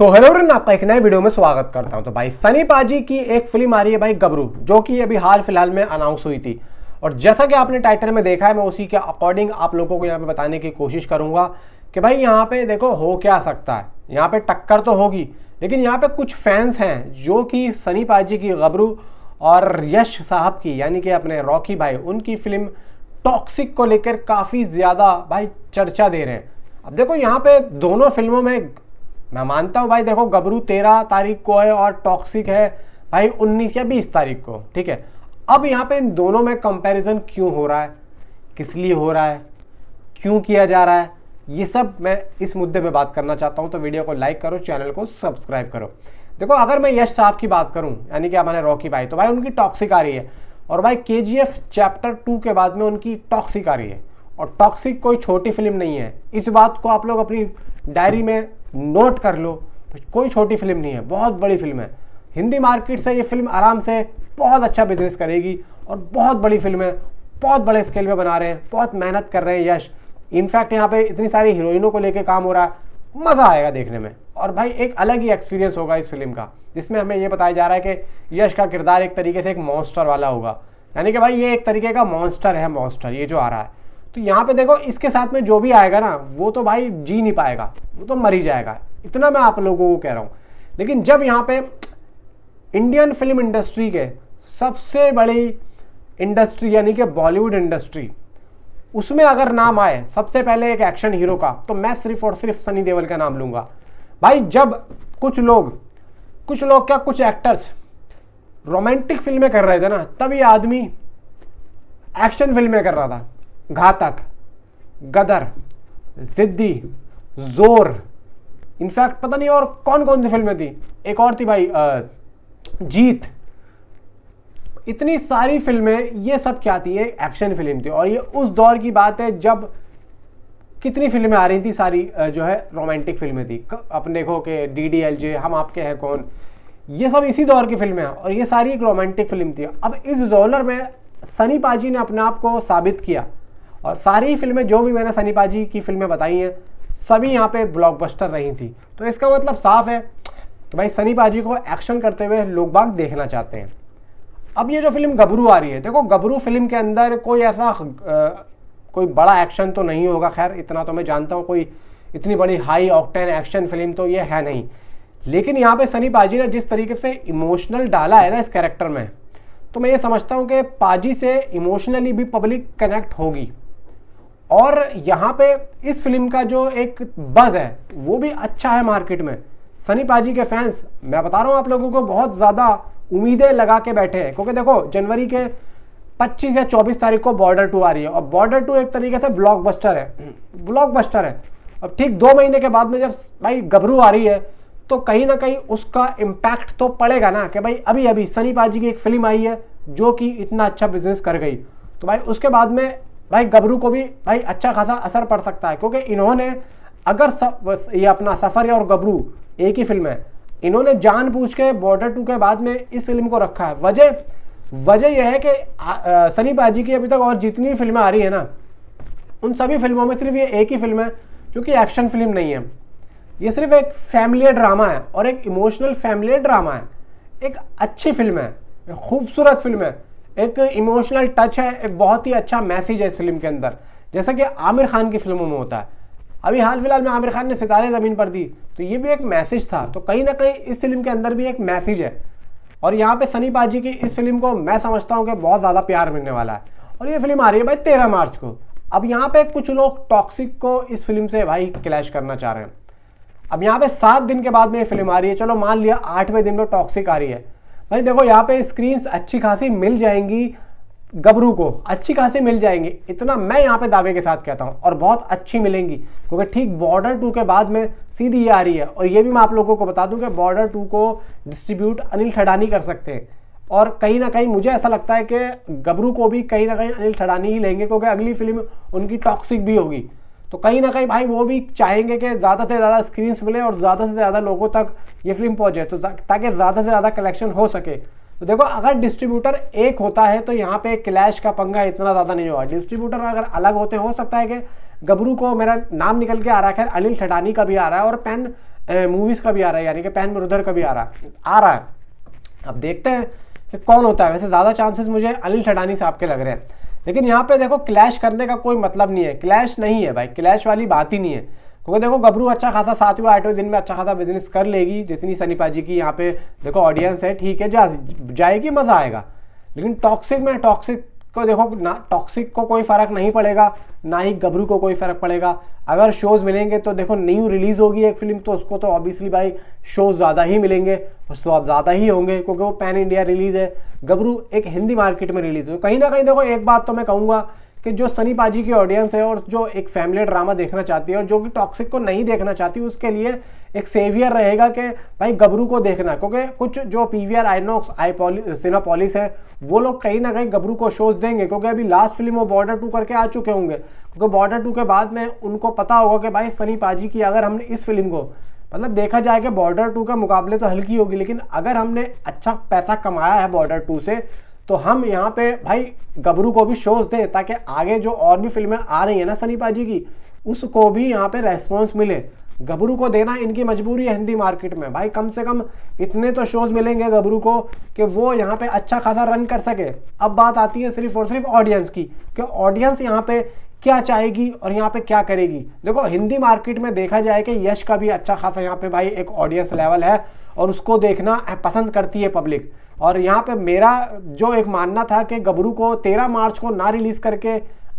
तो hello everyone, आपका एक नए वीडियो में स्वागत करता हूं। तो भाई सनी पाजी की एक फिल्म आ रही है भाई गबरू, जो कि अभी हाल फिलहाल में अनाउंस हुई थी। और जैसा कि आपने टाइटल में देखा है, मैं उसी के अकॉर्डिंग आप लोगों को यहाँ पे बताने की कोशिश करूंगा कि भाई यहाँ पे देखो हो क्या सकता है। यहाँ पे टक्कर तो होगी, लेकिन यहाँ पे कुछ फैंस हैं जो कि सनी पाजी की गबरू और यश साहब की यानी कि अपने रॉकी भाई उनकी फिल्म टॉक्सिक को लेकर काफ़ी ज़्यादा भाई चर्चा दे रहे हैं। अब देखो यहाँ पे दोनों फिल्मों में मैं मानता हूँ भाई, देखो गबरू 13 तारीख को है और टॉक्सिक है भाई 19 या 20 तारीख को, ठीक है। अब यहाँ पे इन दोनों में कंपैरिजन क्यों हो रहा है, किस लिए हो रहा है, क्यों किया जा रहा है, ये सब मैं इस मुद्दे पे बात करना चाहता हूँ। तो वीडियो को लाइक करो, चैनल को सब्सक्राइब करो। देखो अगर मैं यश साहब की बात करूँ यानी कि हमारे रॉकी भाई, तो भाई उनकी टॉक्सिक आ रही है और भाई KGF चैप्टर 2 के बाद में उनकी टॉक्सिक आ रही है। और टॉक्सिक कोई छोटी फिल्म नहीं है, इस बात को आप लोग अपनी डायरी में नोट कर लो। कोई छोटी फिल्म नहीं है, बहुत बड़ी फिल्म है। हिंदी मार्केट से ये फिल्म आराम से बहुत अच्छा बिजनेस करेगी और बहुत बड़ी फिल्म है, बहुत बड़े स्केल पे बना रहे हैं, बहुत मेहनत कर रहे हैं यश। इनफैक्ट यहाँ पे इतनी सारी हीरोइनों को लेके काम हो रहा है, मज़ा आएगा देखने में। और भाई एक अलग ही एक्सपीरियंस होगा इस फिल्म का, जिसमें हमें ये बताया जा रहा है कि यश का किरदार एक तरीके से एक मॉन्स्टर वाला होगा, यानी कि भाई ये एक तरीके का मॉन्स्टर है, मॉन्स्टर ये जो आ रहा है। तो यहाँ पे देखो इसके साथ में जो भी आएगा ना, वो तो भाई जी नहीं पाएगा, वो तो मर ही जाएगा, इतना मैं आप लोगों को कह रहा हूँ। लेकिन जब यहाँ पे इंडियन फिल्म इंडस्ट्री के सबसे बड़ी इंडस्ट्री यानी कि बॉलीवुड इंडस्ट्री, उसमें अगर नाम आए सबसे पहले एक एक्शन हीरो का, तो मैं सिर्फ और सिर्फ सनी देओल का नाम लूंगा। भाई जब कुछ लोग क्या कुछ एक्टर्स रोमांटिक फिल्में कर रहे थे ना, तब ये आदमी एक्शन फिल्में कर रहा था। घातक, गदर, जिद्दी, जोर, इनफैक्ट पता नहीं और कौन कौन सी फिल्में थी, एक और थी भाई जीत। इतनी सारी फिल्में, ये सब क्या थी, ये एक्शन फिल्म थी। और ये उस दौर की बात है जब कितनी फिल्में आ रही थी, सारी जो है रोमांटिक फिल्में थी। अपन देखो कि DDLJ, हम आपके हैं कौन, ये सब इसी दौर की फिल्में हैं और ये सारी एक रोमांटिक फिल्म थी। अब इस जॉनर में सनी पाजी ने अपने आप को साबित किया और सारी फिल्में जो भी मैंने सनी पाजी की फिल्में बताई हैं, सभी यहाँ पे ब्लॉकबस्टर रही थी। तो इसका मतलब साफ है कि भाई सनी पाजी को एक्शन करते हुए लोग बाग देखना चाहते हैं। अब ये जो फिल्म गबरू आ रही है, देखो गबरू फिल्म के अंदर कोई ऐसा कोई बड़ा एक्शन तो नहीं होगा, खैर इतना तो मैं जानता हूँ, कोई इतनी बड़ी हाई ऑक्टेन एक्शन फिल्म तो ये है नहीं। लेकिन यहाँ पे सनी पाजी ने जिस तरीके से इमोशनल डाला है ना इस कैरेक्टर में, तो मैं ये समझता हूँ कि पाजी से इमोशनली भी पब्लिक कनेक्ट होगी। और यहाँ पे इस फिल्म का जो एक बज़ है वो भी अच्छा है मार्केट में। सनी पाजी के फैंस, मैं बता रहा हूँ आप लोगों को, बहुत ज़्यादा उम्मीदें लगा के बैठे हैं, क्योंकि देखो जनवरी के 25 या 24 तारीख को बॉर्डर 2 आ रही है और बॉर्डर 2 एक तरीके से ब्लॉकबस्टर है। अब ठीक 2 महीने के बाद में जब भाई गबरू आ रही है, तो कहीं ना कहीं उसका इम्पैक्ट तो पड़ेगा ना, कि भाई अभी अभी सनी पाजी की एक फिल्म आई है जो कि इतना अच्छा बिजनेस कर गई, तो भाई उसके बाद में भाई गबरू को भी भाई अच्छा खासा असर पड़ सकता है। क्योंकि इन्होंने अगर ये अपना सफ़र और गबरू एक ही फिल्म है, इन्होंने जानबूझ के बॉर्डर 2 के बाद में इस फिल्म को रखा है। वजह यह है कि सनी पाजी की अभी तक और जितनी फिल्में आ रही है ना, उन सभी फिल्मों में सिर्फ ये एक ही फिल्म है जो कि एक्शन फिल्म नहीं है, ये सिर्फ एक फैमिली ड्रामा है और एक इमोशनल फैमिली ड्रामा है। एक अच्छी फिल्म है, खूबसूरत फिल्म है, एक इमोशनल टच है, एक बहुत ही अच्छा मैसेज है इस फिल्म के अंदर, जैसा कि आमिर खान की फिल्मों में होता है। अभी हाल फिलहाल में आमिर खान ने सितारे ज़मीन पर दी, तो ये भी एक मैसेज था। तो कहीं ना कहीं इस फिल्म के अंदर भी एक मैसेज है और यहाँ पे सनी पाजी की इस फिल्म को मैं समझता हूँ कि बहुत ज़्यादा प्यार मिलने वाला है। और ये फिल्म आ रही है भाई 13 मार्च को। अब यहाँ पे कुछ लोग टॉक्सिक को इस फिल्म से भाई क्लैश करना चाह रहे हैं। अब यहाँ पे 7 दिन के बाद में ये फिल्म आ रही है, चलो मान लिया 8वें दिन में टॉक्सिक आ रही है। भाई देखो यहाँ पे स्क्रीन्स अच्छी खासी मिल जाएंगी, गबरू को अच्छी खासी मिल जाएंगी, इतना मैं यहाँ पे दावे के साथ कहता हूँ, और बहुत अच्छी मिलेंगी। क्योंकि ठीक बॉर्डर 2 के बाद में सीधी ये आ रही है। और ये भी मैं आप लोगों को बता दूं कि बॉर्डर 2 को डिस्ट्रीब्यूट अनिल ठडानी कर सकते हैं। और कहीं ना कहीं मुझे ऐसा लगता है कि गबरू को भी कहीं ना कहीं अनिल ठडानी ही लेंगे, क्योंकि अगली फिल्म उनकी टॉक्सिक भी होगी। तो कहीं ना कहीं भाई वो भी चाहेंगे कि ज़्यादा से ज़्यादा स्क्रीन्स मिले और ज़्यादा से ज़्यादा लोगों तक ये फिल्म पहुँचे, तो ताकि ज़्यादा से ज़्यादा कलेक्शन हो सके। तो देखो अगर डिस्ट्रीब्यूटर एक होता है तो यहाँ पे क्लैश का पंगा इतना ज़्यादा नहीं होगा। डिस्ट्रीब्यूटर अगर अलग होते, हो सकता है कि गबरू को, मेरा नाम निकल के आ रहा है, खैर अनिल ठडानी का भी आ रहा है और पैन मूवीज का भी आ रहा है, यानी कि पैन ब्रदर का भी आ रहा है। अब देखते हैं कि कौन होता है। वैसे ज़्यादा चांसेस मुझे अनिल ठडानी साहब के लग रहे हैं, लेकिन यहाँ पे देखो क्लैश करने का कोई मतलब नहीं है, क्लैश नहीं है भाई, क्लैश वाली बात ही नहीं है। क्योंकि देखो गबरू अच्छा खासा 7वें 8वें दिन में अच्छा खासा बिजनेस कर लेगी, जितनी सनी पाजी की यहाँ पे देखो ऑडियंस है, ठीक है, जाएगी, मजा आएगा। लेकिन टॉक्सिक को देखो ना, टॉक्सिक को कोई फर्क नहीं पड़ेगा, ना ही गबरू को कोई फर्क पड़ेगा। अगर शोज मिलेंगे तो देखो न्यू रिलीज होगी एक फिल्म, तो उसको तो ऑब्वियसली भाई शोज ज़्यादा ही मिलेंगे, उसको ज़्यादा ही होंगे, क्योंकि वो पैन इंडिया रिलीज है। गबरू एक हिंदी मार्केट में रिलीज हो, कहीं ना कहीं देखो एक बात तो मैं कहूँगा कि जो सनी पाजी की ऑडियंस है और जो एक फैमिली ड्रामा देखना चाहती है और जो कि टॉक्सिक को नहीं देखना चाहती, उसके लिए एक सेवियर रहेगा कि भाई गबरू को देखना। क्योंकि कुछ जो पीवीआर, आईनॉक्स, सिनेपोलिस है, वो लोग कहीं ना कहीं गबरू को शोज देंगे, क्योंकि अभी लास्ट फिल्म वो बॉर्डर 2 करके आ चुके होंगे। क्योंकि बॉर्डर 2 के बाद में उनको पता होगा कि भाई सनी पाजी की अगर हमने इस फिल्म को, मतलब देखा जाए कि बॉर्डर 2 के मुकाबले तो हल्की होगी, लेकिन अगर हमने अच्छा पैसा कमाया है बॉर्डर 2 से, तो हम यहाँ पे भाई गबरू को भी शोज दें, ताकि आगे जो और भी फिल्में आ रही है ना सनी पाजी की, उसको भी यहाँ पे रेस्पॉन्स मिले। गबरू को देना इनकी मजबूरी है हिंदी मार्केट में भाई, कम से कम इतने तो शोज मिलेंगे गबरू को कि वो यहाँ पे अच्छा खासा रन कर सके। अब बात आती है सिर्फ और सिर्फ ऑडियंस की, कि ऑडियंस यहाँ पे क्या चाहेगी और यहाँ पे क्या करेगी। देखो हिंदी मार्केट में देखा जाए कि यश का भी अच्छा खासा यहाँ पे भाई एक ऑडियंस लेवल है और उसको देखना पसंद करती है पब्लिक। और यहाँ पे मेरा जो एक मानना था कि गबरू को 13 मार्च को ना रिलीज करके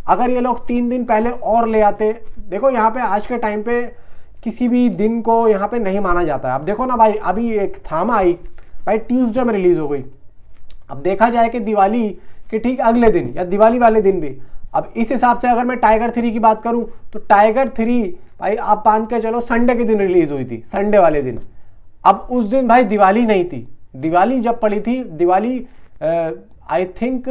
अगर ये लोग 3 दिन पहले और ले आते, देखो यहाँ पे आज के टाइम पे किसी भी दिन को यहाँ पे नहीं माना जाता है। अब देखो ना भाई, अभी एक थामा आई भाई, ट्यूसडे में रिलीज हो गई। अब देखा जाए कि दिवाली के ठीक अगले दिन या दिवाली वाले दिन भी, अब इस हिसाब से अगर मैं टाइगर 3 की बात करूं तो टाइगर 3 भाई आप मान के चलो संडे के दिन रिलीज हुई थी, संडे वाले दिन। अब उस दिन भाई दिवाली नहीं थी, दिवाली जब पड़ी थी, दिवाली आई थिंक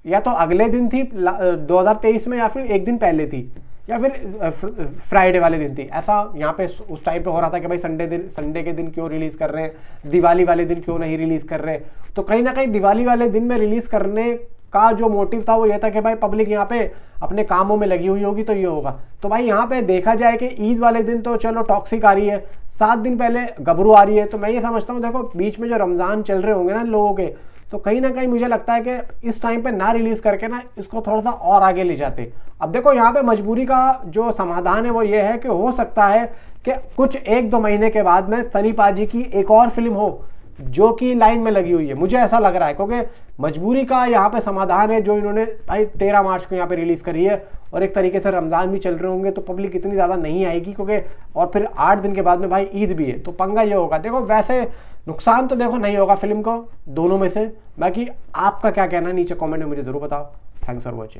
या तो अगले दिन थी 2023 में, या फिर एक दिन पहले थी, या फिर फ्राइडे वाले दिन थी। ऐसा यहाँ पे उस टाइम पे हो रहा था कि भाई संडे के दिन क्यों रिलीज कर रहे हैं, दिवाली वाले दिन क्यों नहीं रिलीज कर रहे। तो कहीं ना कहीं दिवाली वाले दिन में रिलीज करने का जो मोटिव था वो ये था कि भाई पब्लिक यहाँ पे अपने कामों में लगी हुई होगी तो ये होगा। तो भाई यहाँ पे देखा जाए कि ईद वाले दिन तो चलो टॉक्सिक आ रही है, 7 दिन पहले गबरू आ रही है, तो मैं ये समझता हूँ देखो बीच में जो रमजान चल रहे होंगे ना लोगों के, तो कहीं ना कहीं मुझे लगता है कि इस टाइम पे ना रिलीज करके ना इसको थोड़ा सा और आगे ले जाते। अब देखो यहाँ पे मजबूरी का जो समाधान है वो ये है कि हो सकता है कि कुछ 1-2 महीने के बाद में सनी पाजी की एक और फिल्म हो जो कि लाइन में लगी हुई है, मुझे ऐसा लग रहा है। क्योंकि मजबूरी का यहाँ पे समाधान है जो इन्होंने भाई 13 मार्च को यहाँ पे रिलीज करी है, और एक तरीके से रमजान भी चल रहे होंगे तो पब्लिक इतनी ज़्यादा नहीं आएगी, क्योंकि और फिर 8 दिन के बाद में भाई ईद भी है, तो पंगा ये होगा। देखो वैसे नुकसान तो देखो नहीं होगा फिल्म को दोनों में से, बाकी आपका क्या कहना है नीचे कॉमेंट में मुझे ज़रूर बताओ। Thanks for watching.